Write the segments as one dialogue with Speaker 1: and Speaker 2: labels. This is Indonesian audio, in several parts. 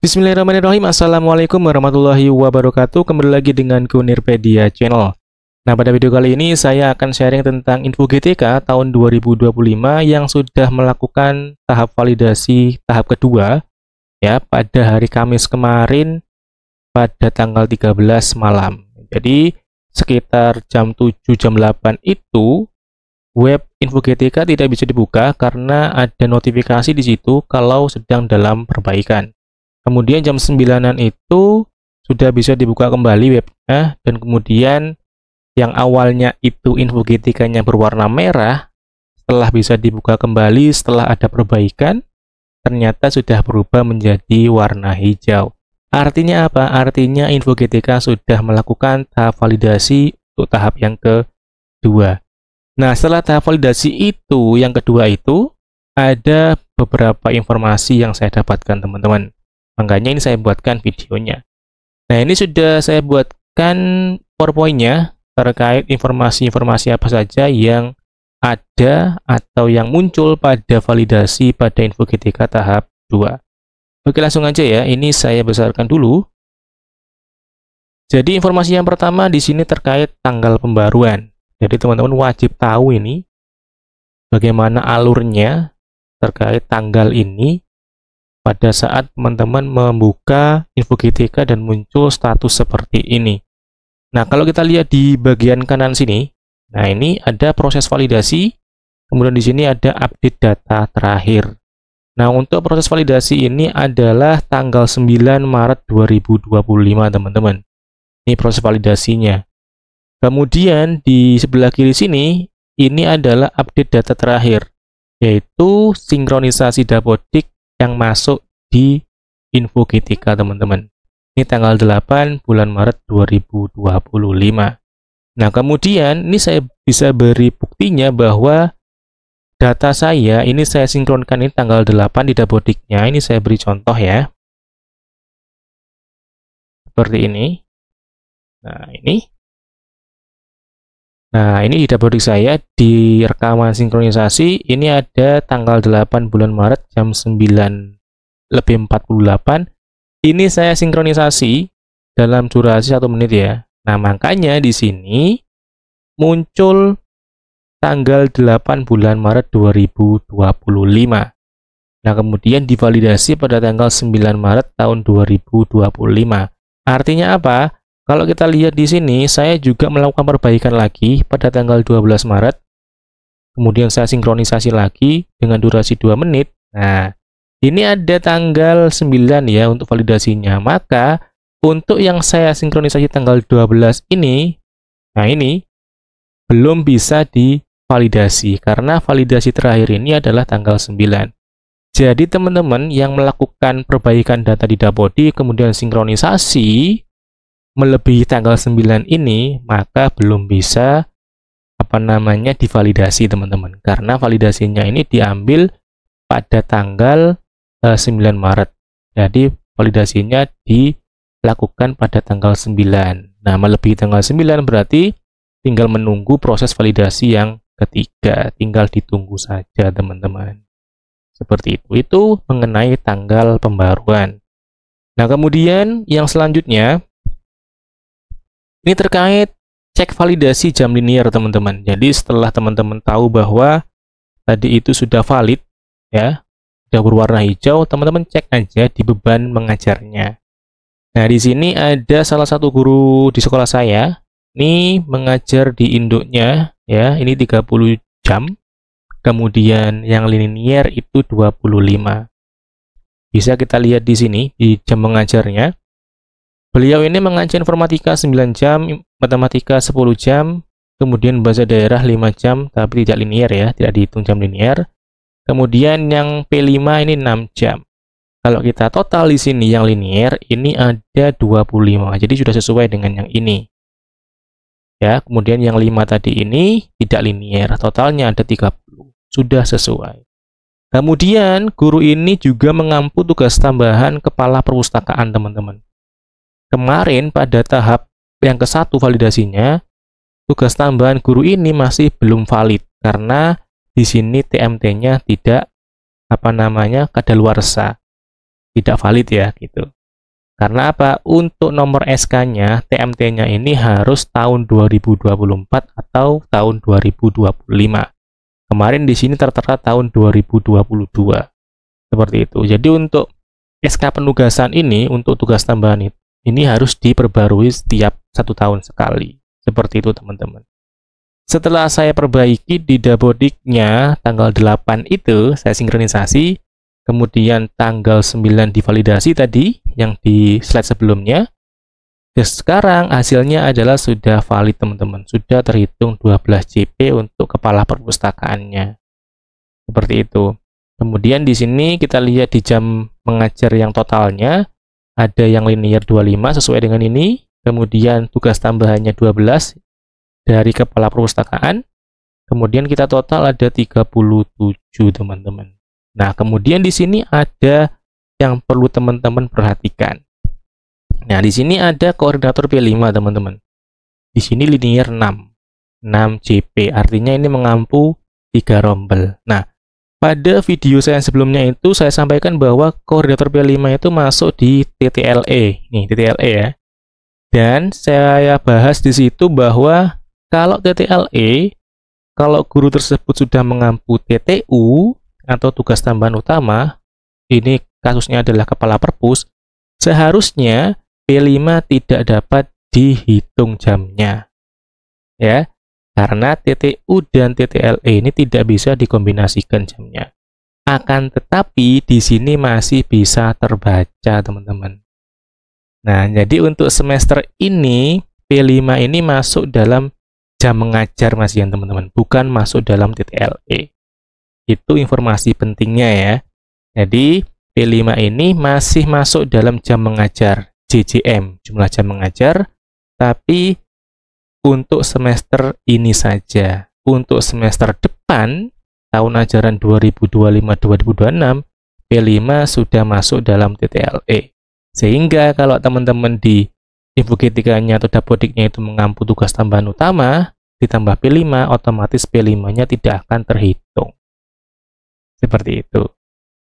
Speaker 1: Bismillahirrahmanirrahim. Assalamualaikum warahmatullahi wabarakatuh. Kembali lagi dengan Kunirpedia Channel. Nah, pada video kali ini saya akan sharing tentang Info GTK tahun 2025 yang sudah melakukan tahap validasi tahap kedua ya pada hari Kamis kemarin pada tanggal 13 malam. Jadi sekitar jam 7 jam 8 itu web Info GTK tidak bisa dibuka karena ada notifikasi di situ kalau sedang dalam perbaikan. Kemudian jam 9-an itu sudah bisa dibuka kembali webnya, dan kemudian yang awalnya itu Info GTK-nya berwarna merah, setelah bisa dibuka kembali setelah ada perbaikan, ternyata sudah berubah menjadi warna hijau. Artinya apa? Artinya Info GTK sudah melakukan tahap validasi untuk tahap yang kedua. Nah, setelah tahap validasi itu, yang kedua itu, ada beberapa informasi yang saya dapatkan, teman-teman. Makanya ini saya buatkan videonya. Nah, ini sudah saya buatkan PowerPoint-nya terkait informasi-informasi apa saja yang ada atau yang muncul pada validasi pada Info GTK tahap 2. Oke, langsung aja ya. Ini saya besarkan dulu. Jadi informasi yang pertama di sini terkait tanggal pembaruan. Jadi teman-teman wajib tahu ini bagaimana alurnya terkait tanggal ini pada saat teman-teman membuka Info GTK dan muncul status seperti ini. Nah, kalau kita lihat di bagian kanan sini, nah ini ada proses validasi, kemudian di sini ada update data terakhir. Nah, untuk proses validasi ini adalah tanggal 9 Maret 2025, teman-teman. Ini proses validasinya. Kemudian di sebelah kiri sini, ini adalah update data terakhir, yaitu sinkronisasi dapodik yang masuk di Info GTK, teman-teman. Ini tanggal 8 bulan Maret 2025. Nah, kemudian ini saya bisa beri buktinya bahwa data saya ini saya sinkronkan ini tanggal 8 di dapodiknya. Ini saya beri contoh ya. Seperti ini. Nah, ini di dapodik saya di rekaman sinkronisasi ini ada tanggal 8 bulan Maret jam 9:48. Ini saya sinkronisasi dalam durasi 1 menit ya. Nah, makanya di sini muncul tanggal 8 bulan Maret 2025. Nah, kemudian divalidasi pada tanggal 9 Maret tahun 2025. Artinya apa? Kalau kita lihat di sini, saya juga melakukan perbaikan lagi pada tanggal 12 Maret. Kemudian saya sinkronisasi lagi dengan durasi 2 menit. Nah, ini ada tanggal 9 ya untuk validasinya. Maka, untuk yang saya sinkronisasi tanggal 12 ini, nah ini, belum bisa divalidasi. Karena validasi terakhir ini adalah tanggal 9. Jadi, teman-teman yang melakukan perbaikan data di dapodik, kemudian sinkronisasi, melebihi tanggal 9 ini, maka belum bisa divalidasi, teman-teman, karena validasinya ini diambil pada tanggal 9 Maret. Jadi validasinya dilakukan pada tanggal 9. Nah, melebihi tanggal 9 berarti tinggal menunggu proses validasi yang ketiga, tinggal ditunggu saja, teman-teman. Seperti itu mengenai tanggal pembaruan. Nah, kemudian yang selanjutnya ini terkait cek validasi jam linier, teman-teman. Jadi setelah teman-teman tahu bahwa tadi itu sudah valid, ya, sudah berwarna hijau, teman-teman cek aja di beban mengajarnya. Nah, di sini ada salah satu guru di sekolah saya, ini mengajar di induknya, ya, ini 30 jam. Kemudian yang linier itu 25. Bisa kita lihat di sini, di jam mengajarnya. Beliau ini mengajar informatika 9 jam, matematika 10 jam, kemudian bahasa daerah 5 jam, tapi tidak linier ya, tidak dihitung jam linier. Kemudian yang P5 ini 6 jam. Kalau kita total di sini yang linier, ini ada 25, jadi sudah sesuai dengan yang ini. Ya, kemudian yang 5 tadi ini tidak linier, totalnya ada 30, sudah sesuai. Kemudian guru ini juga mengampu tugas tambahan kepala perpustakaan, teman-teman. Kemarin pada tahap yang ke-1 validasinya, tugas tambahan guru ini masih belum valid karena di sini TMT-nya tidak kadaluarsa. tidak valid ya gitu. Karena apa? Untuk nomor SK-nya, TMT-nya ini harus tahun 2024 atau tahun 2025. Kemarin di sini tertera tahun 2022. Seperti itu. Jadi untuk SK penugasan ini, untuk tugas tambahan ini harus diperbarui setiap 1 tahun sekali. Seperti itu teman-teman. Setelah saya perbaiki di Dapodik-nya tanggal 8 itu, saya sinkronisasi. Kemudian tanggal 9 divalidasi tadi yang di slide sebelumnya. Dan sekarang hasilnya adalah sudah valid teman-teman. Sudah terhitung 12 CP untuk kepala perpustakaannya. Seperti itu. Kemudian di sini kita lihat di jam mengajar yang totalnya ada yang linear 25 sesuai dengan ini. Kemudian tugas tambahannya 12 dari kepala perpustakaan. Kemudian kita total ada 37 teman-teman. Nah, kemudian di sini ada yang perlu teman-teman perhatikan. Nah, di sini ada koordinator P5, teman-teman. Di sini linear 6 CP, artinya ini mengampu 3 rombel. Nah, pada video saya sebelumnya itu saya sampaikan bahwa koordinator P5 itu masuk di TTLE. Nih, TTLE ya. Dan saya bahas di situ bahwa kalau TTLE, kalau guru tersebut sudah mengampu TTU, atau tugas tambahan utama, ini kasusnya adalah kepala perpus, seharusnya P5 tidak dapat dihitung jamnya. Ya, karena TTU dan TTLE ini tidak bisa dikombinasikan jamnya. Akan tetapi di sini masih bisa terbaca, teman-teman. Nah, jadi untuk semester ini P5 ini masuk dalam jam mengajar masih ya, teman-teman, bukan masuk dalam TTLE. Itu informasi pentingnya ya. Jadi P5 ini masih masuk dalam jam mengajar JJM, jumlah jam mengajar, tapi untuk semester ini saja. Untuk semester depan, tahun ajaran 2025-2026, P5 sudah masuk dalam TTLE. Sehingga kalau teman-teman di Info G3-nya atau Dapodiknya itu mengampu tugas tambahan utama, ditambah P5, otomatis P5-nya tidak akan terhitung. Seperti itu.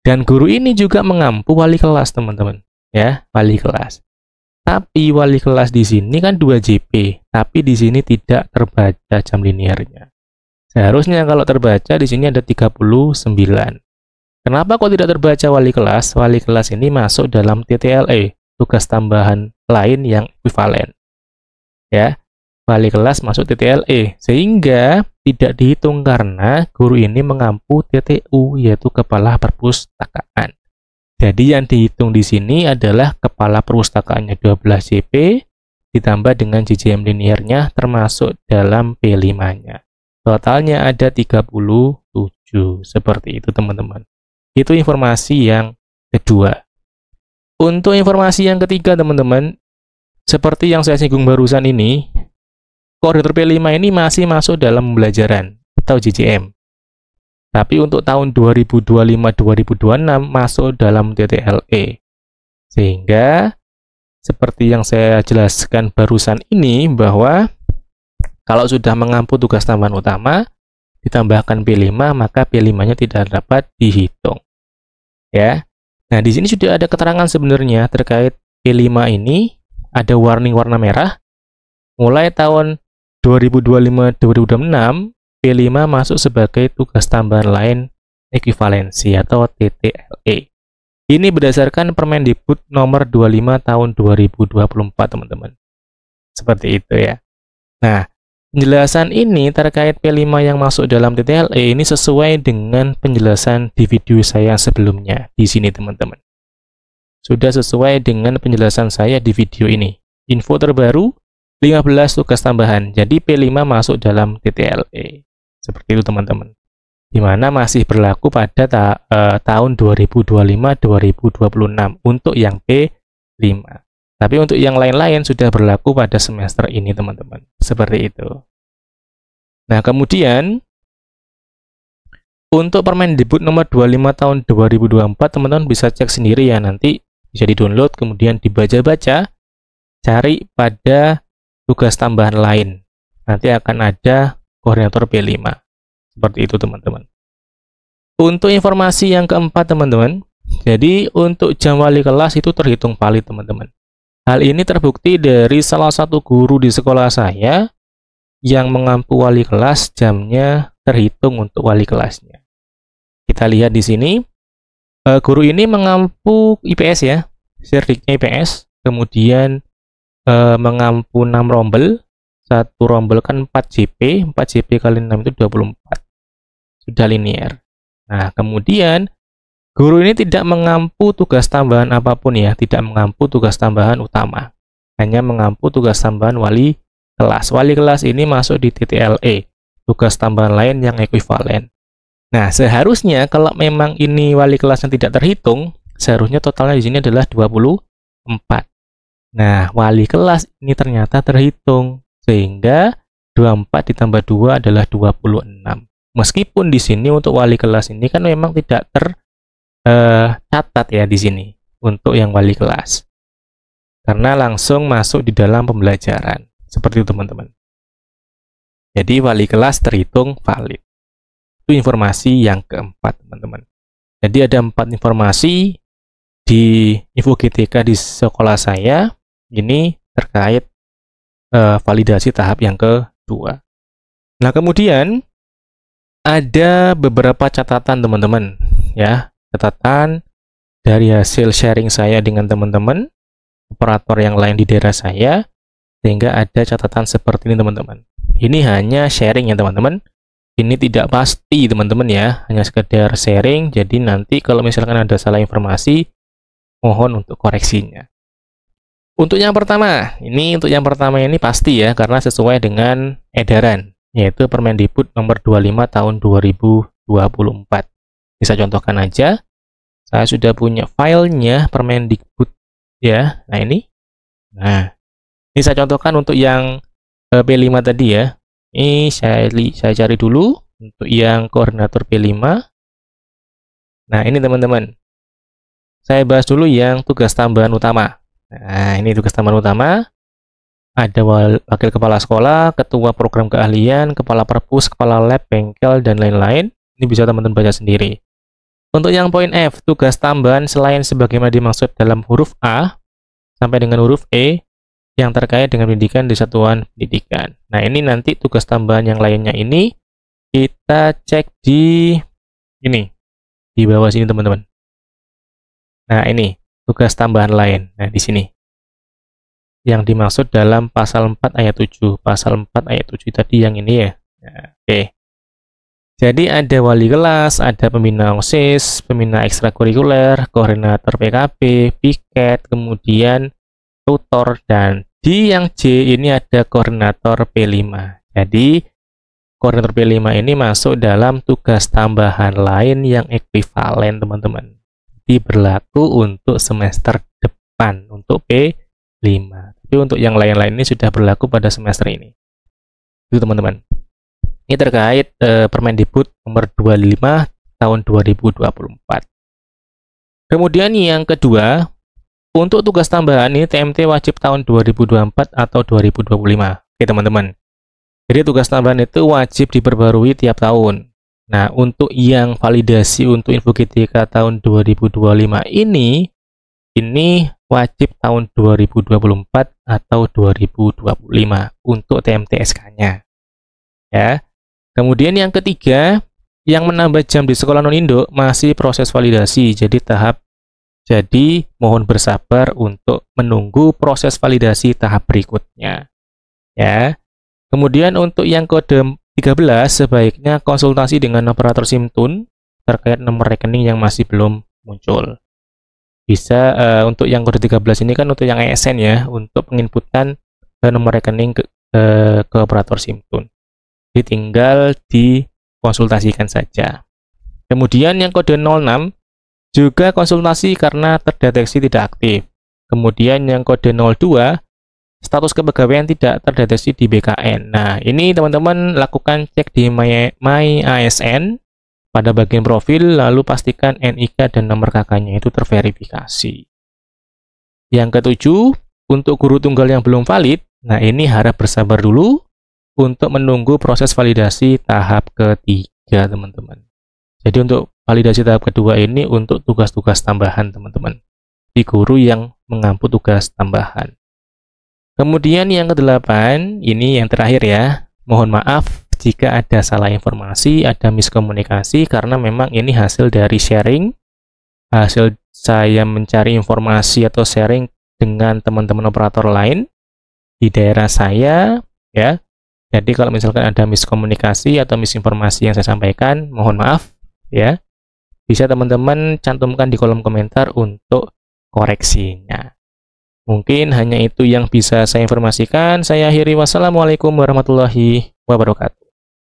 Speaker 1: Dan guru ini juga mengampu wali kelas, teman-teman. Ya, wali kelas. Tapi wali kelas di sini kan 2 JP, tapi di sini tidak terbaca jam linearnya. Seharusnya kalau terbaca di sini ada 39. Kenapa kok tidak terbaca wali kelas? Wali kelas ini masuk dalam TTLE, tugas tambahan lain yang ekuivalen. Ya. Wali kelas masuk TTLE, sehingga tidak dihitung karena guru ini mengampu TTU, yaitu kepala perpustakaan. Jadi yang dihitung di sini adalah kepala perpustakaannya 12 CP, ditambah dengan JJM linearnya termasuk dalam P5-nya. Totalnya ada 37, seperti itu teman-teman. Itu informasi yang kedua. Untuk informasi yang ketiga teman-teman, seperti yang saya singgung barusan ini, koordinator P5 ini masih masuk dalam pembelajaran atau JJM. Tapi untuk tahun 2025-2026 masuk dalam TTLE. Sehingga seperti yang saya jelaskan barusan ini bahwa kalau sudah mengampu tugas tambahan utama ditambahkan P5 maka P5-nya tidak dapat dihitung. Ya. Nah, di sini sudah ada keterangan sebenarnya terkait P5 ini, ada warning warna merah. Mulai tahun 2025-2026, P5 masuk sebagai tugas tambahan lain ekuivalensi atau TTLE. Ini berdasarkan Permendikbud nomor 25 tahun 2024, teman-teman. Seperti itu ya. Nah, penjelasan ini terkait P5 yang masuk dalam TTLE ini sesuai dengan penjelasan di video saya sebelumnya di sini, teman-teman. Sudah sesuai dengan penjelasan saya di video ini. Info terbaru 15 tugas tambahan. Jadi P5 masuk dalam TTLE. Seperti itu teman-teman. Di mana masih berlaku pada tahun 2025-2026 untuk yang P5. Tapi untuk yang lain-lain sudah berlaku pada semester ini teman-teman. Seperti itu. Nah, kemudian untuk Permendikbud nomor 25 tahun 2024 teman-teman bisa cek sendiri ya, nanti bisa di-download kemudian dibaca-baca, cari pada tugas tambahan lain. Nanti akan ada koordinator P5. Seperti itu teman-teman. Untuk informasi yang keempat teman-teman, Jadi untuk jam wali kelas itu terhitung valid, teman-teman. Hal ini terbukti dari salah satu guru di sekolah saya yang mengampu wali kelas, jamnya terhitung untuk wali kelasnya. Kita lihat di sini, guru ini mengampu IPS ya, serdiknya IPS, kemudian mengampu 6 rombel, satu rombel kan 4 JP, 4 JP kali 6 itu 24, sudah linear. Nah, kemudian guru ini tidak mengampu tugas tambahan apapun ya, tidak mengampu tugas tambahan utama, hanya mengampu tugas tambahan wali kelas. Wali kelas ini masuk di TTLE, tugas tambahan lain yang ekuivalen. Nah, seharusnya kalau memang ini wali kelas yang tidak terhitung, seharusnya totalnya di sini adalah 24. Nah, wali kelas ini ternyata terhitung, sehingga 24 ditambah 2 adalah 26. Meskipun di sini untuk wali kelas ini kan memang tidak tercatat ya di sini untuk yang wali kelas, karena langsung masuk di dalam pembelajaran. Seperti itu, teman-teman. Jadi wali kelas terhitung valid. Itu informasi yang keempat, teman-teman. Jadi ada 4 informasi di info GTK di sekolah saya. Ini terkait validasi tahap yang kedua. Nah, kemudian ada beberapa catatan, teman-teman, ya. Catatan dari hasil sharing saya dengan teman-teman operator yang lain di daerah saya, sehingga ada catatan seperti ini, teman-teman. Ini hanya sharing ya, teman-teman. Ini tidak pasti, teman-teman ya, hanya sekedar sharing. Jadi nanti kalau misalkan ada salah informasi, mohon untuk koreksinya. Untuk yang pertama ini pasti ya, karena sesuai dengan edaran, yaitu Permendikbud nomor 25 tahun 2024. Bisa contohkan aja, saya sudah punya filenya Permendikbud ya. Nah, ini saya contohkan untuk yang P5 tadi ya. Ini saya cari dulu untuk yang koordinator P5. Nah, ini teman-teman, saya bahas dulu yang tugas tambahan utama. Nah, ini tugas tambahan utama. Ada wakil kepala sekolah, ketua program keahlian, kepala perpus, kepala lab, bengkel, dan lain-lain. Ini bisa teman-teman baca sendiri. Untuk yang poin F, tugas tambahan selain sebagaimana dimaksud dalam huruf A sampai dengan huruf E yang terkait dengan pendidikan di satuan pendidikan. Nah, ini nanti tugas tambahan yang lainnya ini kita cek di bawah sini, teman-teman. Nah, ini tugas tambahan lain. Nah, di sini yang dimaksud dalam pasal 4 ayat 7. Pasal 4 ayat 7 tadi yang ini ya. Nah, oke. Jadi ada wali kelas, ada pembina OSIS, pembina ekstrakurikuler, koordinator PKB, piket, kemudian tutor, dan di yang J ini ada koordinator P5. Jadi koordinator P5 ini masuk dalam tugas tambahan lain yang ekuivalen, teman-teman. Jadi berlaku untuk semester depan untuk P5. Tapi untuk yang lain-lain ini sudah berlaku pada semester ini. Itu, teman-teman. Ini terkait Permendikbud nomor 25 tahun 2024. Kemudian yang kedua, untuk tugas tambahan ini TMT wajib tahun 2024 atau 2025. Oke, teman-teman. Jadi tugas tambahan itu wajib diperbarui tiap tahun. Nah, untuk yang validasi untuk info GTK tahun 2025 ini wajib tahun 2024 atau 2025 untuk TMT SK-nya. Ya. Kemudian yang ketiga, yang menambah jam di sekolah non-Indo masih proses validasi. Jadi mohon bersabar untuk menunggu proses validasi tahap berikutnya. Ya. Kemudian untuk yang kode 13 sebaiknya konsultasi dengan operator SIMTUN terkait nomor rekening yang masih belum muncul. Bisa untuk yang kode 13 ini kan untuk yang ASN ya, untuk menginputkan nomor rekening ke operator SIMTUN. Jadi tinggal dikonsultasikan saja. Kemudian yang kode 06 juga konsultasi karena terdeteksi tidak aktif. Kemudian yang kode 02 status kepegawaian tidak terdeteksi di BKN. Nah, ini teman-teman lakukan cek di My ASN pada bagian profil, lalu pastikan NIK dan nomor KK-nya itu terverifikasi. Yang ketujuh, untuk guru tunggal yang belum valid, nah ini harap bersabar dulu untuk menunggu proses validasi tahap ketiga, teman-teman. Jadi untuk validasi tahap kedua ini untuk tugas-tugas tambahan teman-teman, di guru yang mengampu tugas tambahan. Kemudian yang kedelapan, ini yang terakhir ya, mohon maaf jika ada salah informasi, ada miskomunikasi, karena memang ini hasil dari sharing, hasil saya mencari informasi atau sharing dengan teman-teman operator lain di daerah saya ya. Jadi kalau misalkan ada miskomunikasi atau misinformasi yang saya sampaikan, mohon maaf ya. Bisa teman-teman cantumkan di kolom komentar untuk koreksinya. Mungkin hanya itu yang bisa saya informasikan. Saya akhiri, wassalamualaikum warahmatullahi wabarakatuh.